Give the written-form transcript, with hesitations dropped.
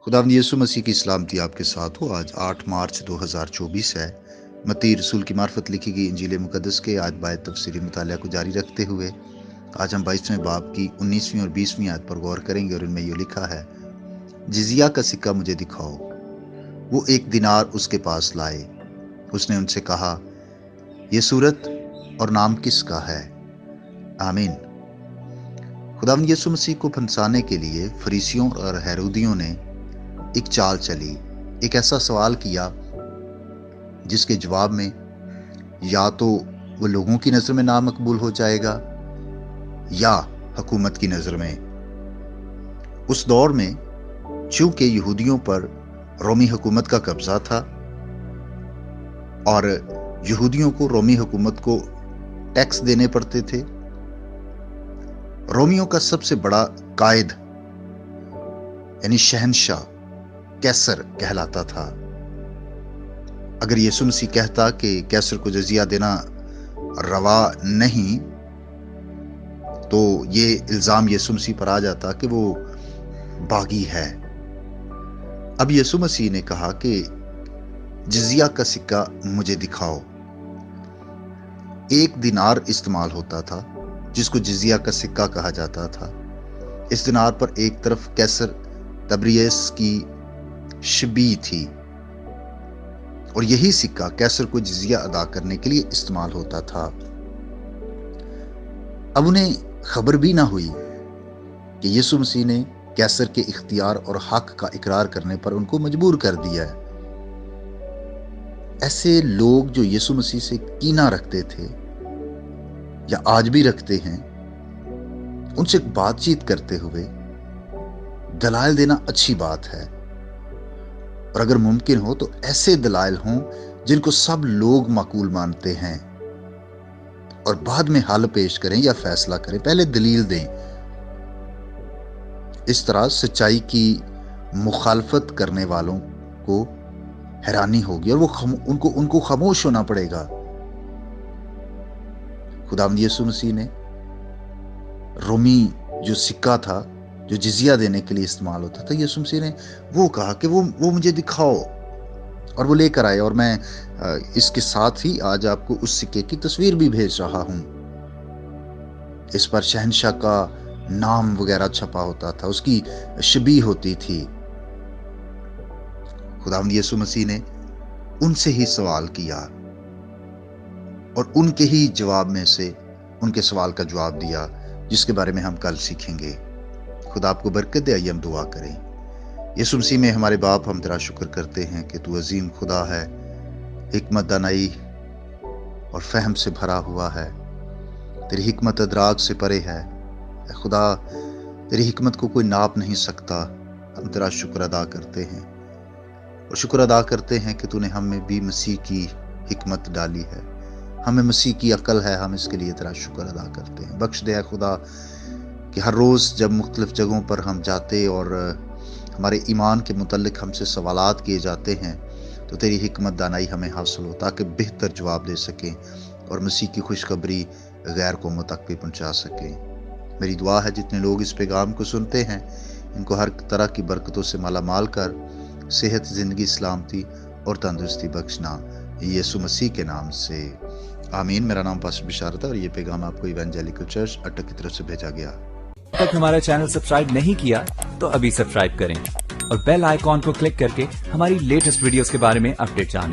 خداوند یسوع مسیح کی سلامتی آپ کے ساتھ ہو۔ آج 8 مارچ 2024 ہے۔ متی رسول کی معرفت لکھی گئی انجیل مقدس کے آیت بائت تفسیری مطالعہ کو جاری رکھتے ہوئے آج ہم 22ویں باب کی 19ویں اور 20ویں آیت پر غور کریں گے، اور ان میں یہ لکھا ہے: جزیہ کا سکہ مجھے دکھاؤ۔ وہ 1 دینار اس کے پاس لائے۔ اس نے ان سے کہا: یہ صورت اور نام کس کا ہے؟ آمین۔ خداوند یسوع مسیح کو پھنسانے کے لیے فریسیوں اور ہیرودیوں نے ایک چال چلی، ایک ایسا سوال کیا جس کے جواب میں یا تو وہ لوگوں کی نظر میں نامقبول ہو جائے گا یا حکومت کی نظر میں۔ اس دور میں چونکہ یہودیوں پر رومی حکومت کا قبضہ تھا اور یہودیوں کو رومی حکومت کو ٹیکس دینے پڑتے تھے، رومیوں کا سب سے بڑا قائد یعنی شہنشاہ کیسر کہلاتا تھا۔ اگر یسوع مسیح کہتا کہ کیسر کو جزیہ دینا روا نہیں تو یہ الزام یسوع مسیح پر آ جاتا کہ وہ باغی ہے۔ اب یسوع مسیح نے کہا کہ جزیہ کا سکہ مجھے دکھاؤ۔ 1 دینار استعمال ہوتا تھا جس کو جزیہ کا سکہ کہا جاتا تھا۔ اس دینار پر ایک طرف کیسر تبریس کی شبیہ تھی اور یہی سکہ کیسر کو جزیہ ادا کرنے کے لیے استعمال ہوتا تھا۔ اب انہیں خبر بھی نہ ہوئی کہ یسوع مسیح نے کیسر کے اختیار اور حق کا اقرار کرنے پر ان کو مجبور کر دیا ہے۔ ایسے لوگ جو یسوع مسیح سے کینہ رکھتے تھے یا آج بھی رکھتے ہیں، ان سے بات چیت کرتے ہوئے دلائل دینا اچھی بات ہے، اور اگر ممکن ہو تو ایسے دلائل ہوں جن کو سب لوگ معقول مانتے ہیں، اور بعد میں حل پیش کریں یا فیصلہ کریں، پہلے دلیل دیں۔ اس طرح سچائی کی مخالفت کرنے والوں کو حیرانی ہوگی اور ان کو خاموش ہونا پڑے گا۔ خداوند یسوع مسیح نے رومی جو سکہ تھا جو جزیہ دینے کے لیے استعمال ہوتا تھا، یسوع مسیح نے وہ کہا کہ وہ مجھے دکھاؤ، اور وہ لے کر آئے، اور میں اس کے ساتھ ہی آج آپ کو اس سکے کی تصویر بھی بھیج رہا ہوں۔ اس پر شہنشاہ کا نام وغیرہ چھپا ہوتا تھا، اس کی شبیہ ہوتی تھی۔ خداوند یسوع مسیح نے ان سے ہی سوال کیا اور ان کے ہی جواب میں سے ان کے سوال کا جواب دیا، جس کے بارے میں ہم کل سیکھیں گے۔ خدا آپ کو برکت دے۔ آئیے ہم دعا کریں۔ یسوع مسیح میں ہمارے باپ، ہم تیرا شکر کرتے ہیں کہ تو عظیم خدا ہے، حکمت، دانائی اور فہم سے بھرا ہوا ہے، تیری حکمت ادراک سے پرے ہے۔ اے خدا، تیری حکمت کو کوئی ناپ نہیں سکتا۔ ہم تیرا شکر ادا کرتے ہیں، اور شکر ادا کرتے ہیں کہ تو نے ہم میں بھی مسیح کی حکمت ڈالی ہے، ہمیں مسیح کی عقل ہے۔ ہم اس کے لیے تیرا شکر ادا کرتے ہیں۔ بخش دے اے خدا کہ ہر روز جب مختلف جگہوں پر ہم جاتے اور ہمارے ایمان کے متعلق ہم سے سوالات کیے جاتے ہیں تو تیری حکمت دانائی ہمیں حاصل ہو، تاکہ بہتر جواب دے سکیں اور مسیح کی خوشخبری غیر قوموں تک بھی پہنچا سکیں۔ میری دعا ہے جتنے لوگ اس پیغام کو سنتے ہیں ان کو ہر طرح کی برکتوں سے مالا مال کر صحت، زندگی، سلامتی اور تندرستی بخشنا، یسوع مسیح کے نام سے آمین۔ میرا نام پاسٹر بشارت ہے اور یہ پیغام آپ کو ایوانجیلیکل چرچ اٹک کی طرف سے بھیجا گیا۔ اب تک ہمارا چینل سبسکرائب نہیں کیا تو ابھی سبسکرائب کریں اور بیل آئیکن کو کلک کر کے ہماری لیٹسٹ ویڈیوز کے بارے میں اپڈیٹ جانیں۔